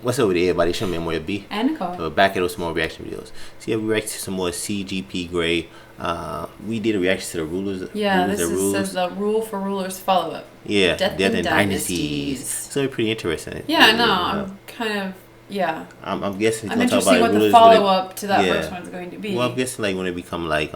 What's up with everybody? Show me more B. And Nicole. Back at those small reaction videos. So yeah, we reacted to some more CGP Grey. We did a reaction to the rulers. Yeah, rulers this says the Rule for Rulers follow-up. Yeah, Death and Dynasties. So it's pretty interesting. Yeah, no, I'm kind of, yeah. I'm guessing I'm he's gonna talk interested about what the rulers follow-up to that first one's going to be. Well, I'm guessing like when they become like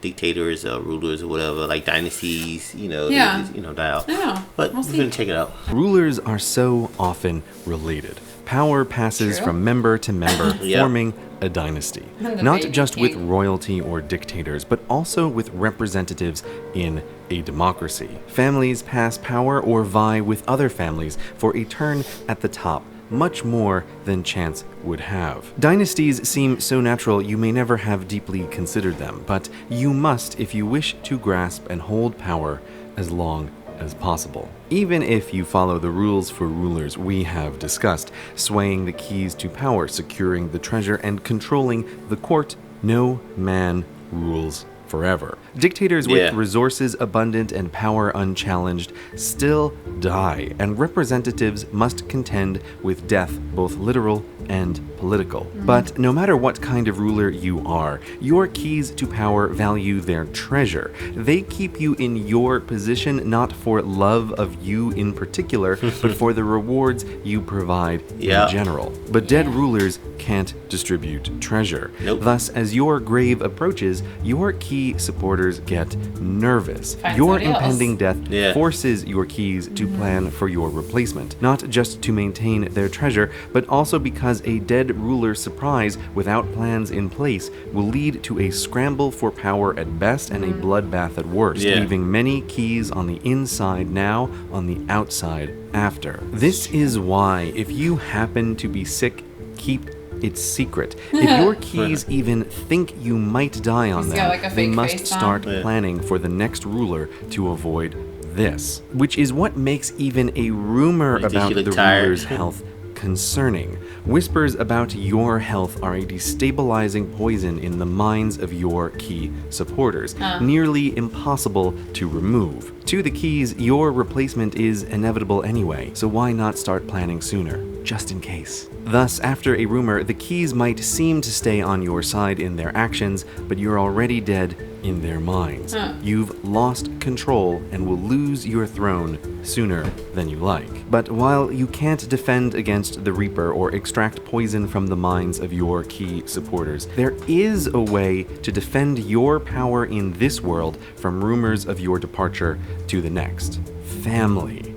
dictators or rulers or whatever, like dynasties, they just, die out. Yeah, but we're gonna check it out. Rulers are so often related. Power passes from member to member, forming a dynasty. Not just with royalty or dictators, but also with representatives in a democracy. Families pass power or vie with other families for a turn at the top, much more than chance would have. Dynasties seem so natural you may never have deeply considered them, but you must if you wish to grasp and hold power as long as possible. Even if you follow the rules for rulers we have discussed, swaying the keys to power, securing the treasure, and controlling the court, no man rules forever. Dictators with resources abundant and power unchallenged still die, and representatives must contend with death, both literal and political. But no matter what kind of ruler you are, your keys to power value their treasure. They keep you in your position not for love of you in particular, but for the rewards you provide in general. But dead rulers can't distribute treasure. Thus, as your grave approaches, your key supporters get nervous. Your impending death forces your keys to plan for your replacement, not just to maintain their treasure, but also because a dead ruler's surprise without plans in place will lead to a scramble for power at best and a bloodbath at worst, leaving many keys on the inside now, on the outside after. This is why, if you happen to be sick, keep it's secret. If your keys even think you might die on them, they must start planning for the next ruler to avoid this. Which is what makes even a rumor about the ruler's health concerning. Whispers about your health are a destabilizing poison in the minds of your key supporters, nearly impossible to remove. To the keys, your replacement is inevitable anyway, so why not start planning sooner, just in case? Thus, after a rumor, the keys might seem to stay on your side in their actions, but you're already dead in their minds. You've lost control and will lose your throne sooner than you like. But while you can't defend against the Reaper or extract poison from the minds of your key supporters, there is a way to defend your power in this world from rumors of your departure to the next. Family.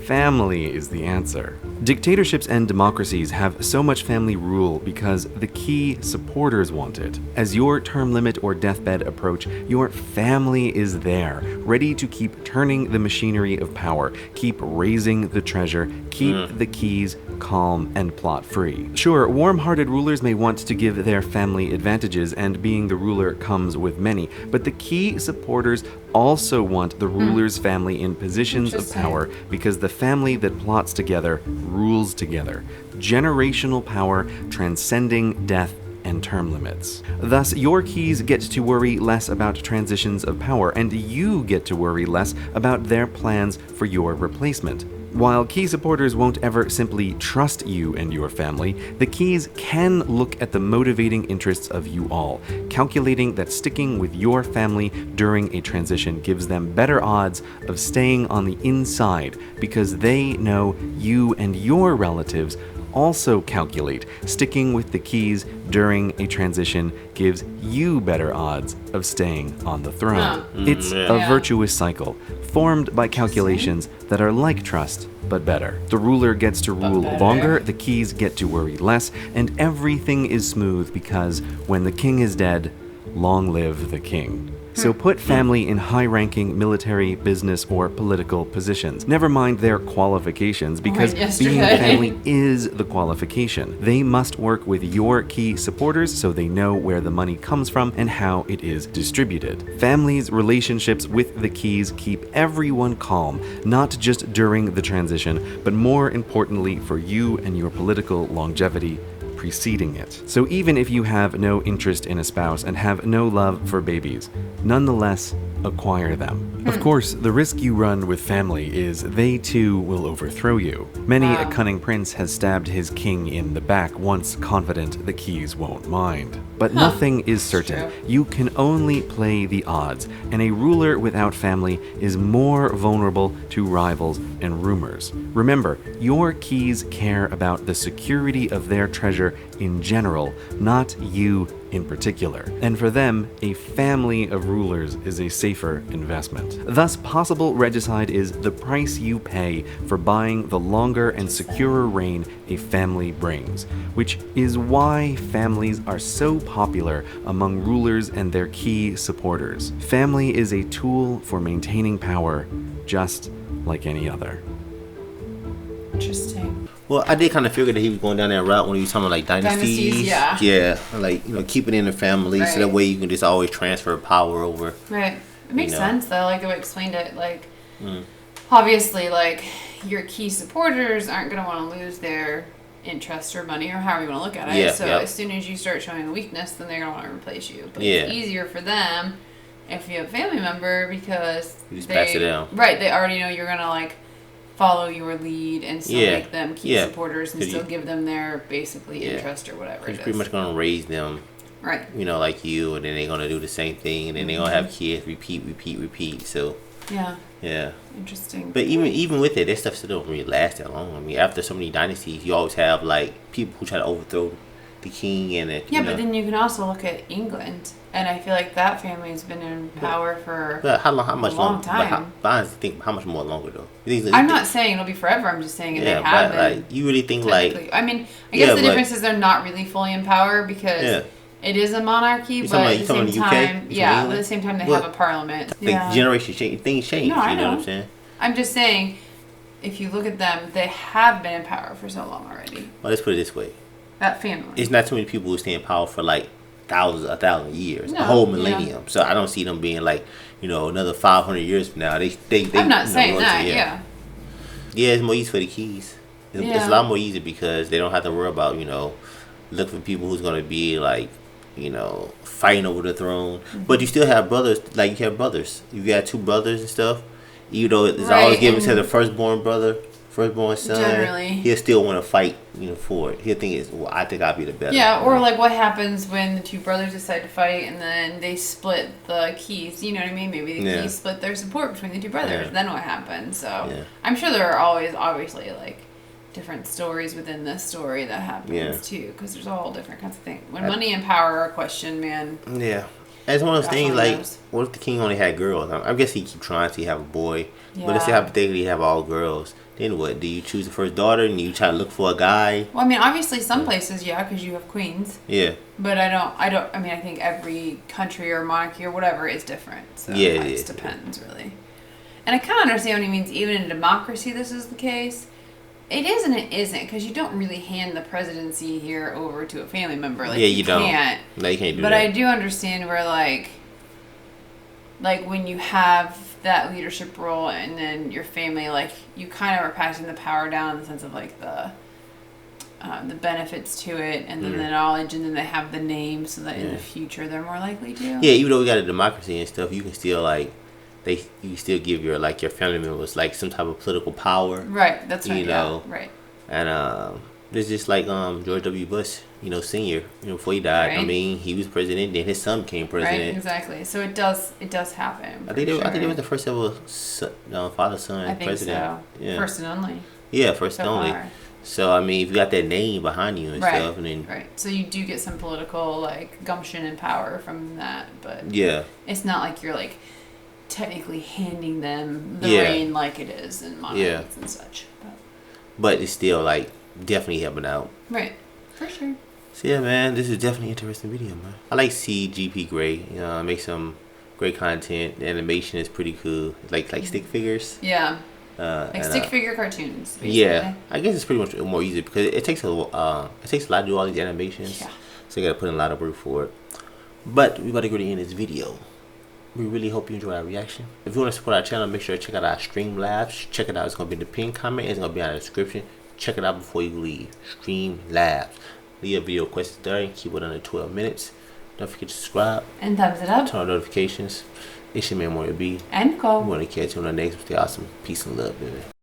Family is the answer. Dictatorships and democracies have so much family rule because the key supporters want it. As your term limit or deathbed approach, your family is there, ready to keep turning the machinery of power, keep raising the treasure, keep the keys calm and plot-free. Sure, warm-hearted rulers may want to give their family advantages, and being the ruler comes with many, but the key supporters also want the ruler's family in positions of power because the family that plots together rules together. Generational power transcending death and term limits. Thus, your keys get to worry less about transitions of power, and you get to worry less about their plans for your replacement. While key supporters won't ever simply trust you and your family, the keys can look at the motivating interests of you all, calculating that sticking with your family during a transition gives them better odds of staying on the inside because they know you and your relatives also calculate sticking with the keys during a transition gives you better odds of staying on the throne. It's a virtuous cycle, formed by calculations that are like trust, but better. The ruler gets to rule longer, the keys get to worry less, and everything is smooth because when the king is dead, long live the king. So put family in high-ranking military, business, or political positions. Never mind their qualifications, because being a family is the qualification. They must work with your key supporters so they know where the money comes from and how it is distributed. Families' relationships with the keys keep everyone calm, not just during the transition, but more importantly for you and your political longevity preceding it. So even if you have no interest in a spouse and have no love for babies, nonetheless, acquire them. Of course, the risk you run with family is they too will overthrow you. Many a cunning prince has stabbed his king in the back once confident the keys won't mind. But nothing is certain. You can only play the odds, and a ruler without family is more vulnerable to rivals and rumors. Remember, your keys care about the security of their treasure in general, not you in particular. And for them, a family of rulers is a safer investment. Thus, possible regicide is the price you pay for buying the longer and securer reign a family brings, which is why families are so popular among rulers and their key supporters. Family is a tool for maintaining power, just like any other. Interesting. Well, I did kind of figure that he was going down that route when he was talking about like dynasties. Yeah. Yeah, like keep it in the family, so that way you can just always transfer power over. Right. It makes sense though. Like the way I explained it, like obviously, like your key supporters aren't going to want to lose their interest or money or however you want to look at it. Yeah, so as soon as you start showing a weakness, then they're going to want to replace you. But it's easier for them if you have a family member because you just pass it down. Right. They already know you're going to like follow your lead and still make them key supporters and still give them their basically interest or whatever it is. You're pretty much going to raise them, right? You know, like you, and then they're going to do the same thing, and then they're going to have kids, repeat. So yeah, interesting. But even with it, that stuff still don't really last that long. I mean, after so many dynasties, you always have like people who try to overthrow the king and it. Yeah, but then you can also look at England, and I feel like that family has been in power for how much a long time. But I think how much more longer though? I'm not saying it'll be forever. I'm just saying they have been. Like, you really think like? I mean, I guess the difference is they're not really fully in power because it is a monarchy, but at the same time, at the same time they have a parliament. Like generation change, things change. No, I know what I'm saying? I'm just saying, if you look at them, they have been in power for so long already. Well, let's put it this way. That family. It's not too many people who stay in power for like 1,000 years, a whole millennium. So I don't see them being like, another 500 years from now. They I'm not saying that. Yeah, it's more easy for the keys. It's a lot more easy because they don't have to worry about look for people who's gonna be like fighting over the throne. But you still have brothers. Like you have brothers. You got two brothers and stuff. Even though it's always given to the firstborn son, generally he'll still want to fight, for it. He'll think I think I'll be the better. Yeah, or like what happens when the two brothers decide to fight and then they split the keys. You know what I mean? Maybe the keys split their support between the two brothers. Then what happens? So I'm sure there are always obviously like different stories within this story that happens too, because there's all different kinds of things. When money and power are questioned, man. Yeah. It's one of those things like, what if the king only had girls? I guess he keep trying to have a boy. Yeah. But let's say hypothetically have all girls. Then what? Do you choose the first daughter and you try to look for a guy? Well, I mean, obviously some places, because you have queens. Yeah. But I mean, I think every country or monarchy or whatever is different. So it just depends, really. And I kind of understand what he means. Even in a democracy, this is the case. It is and it isn't, because you don't really hand the presidency here over to a family member. Like, you can't. No, you can't do that. But I do understand where, like when you have that leadership role and then your family, like, you kind of are passing the power down in the sense of, like, the benefits to it, and then the knowledge, and then they have the name, so that in the future they're more likely to. Yeah, even though we got a democracy and stuff, you can still, like, you still give your family members like some type of political power. Right, that's right. Right. And it's just like George W. Bush, Senior. Before he died, right. I mean, he was president, then his son became president. Right, exactly. So it does happen. I think it was the first ever father-son president. I think so. Yeah. First and only. Yeah, first and only. So I mean, if you got that name behind you and stuff, and then so you do get some political like gumption and power from that, but it's not like you're like technically handing them the reign like it is in monarchies and such. But it's still like definitely helping out. Right. For sure. So yeah, man, this is definitely an interesting video, man. I like CGP Grey. Make some great content. The animation is pretty cool. Like stick figures. Yeah. Like stick figure cartoons. Basically. Yeah, I guess it's pretty much more easy because it takes a lot to do all these animations. Yeah. So you gotta put in a lot of work for it. But we about to go to the end of this video. We really hope you enjoy our reaction. If you want to support our channel, make sure to check out our Streamlabs. Check it out. It's going to be in the pinned comment. It's going to be in the description. Check it out before you leave. Streamlabs. Leave a video questions there and keep it under 12 minutes. Don't forget to subscribe. And thumbs it up. Turn on notifications. It's your man, Mario B. And Nicole. We want to catch you on the next. Stay awesome. Peace and love, baby.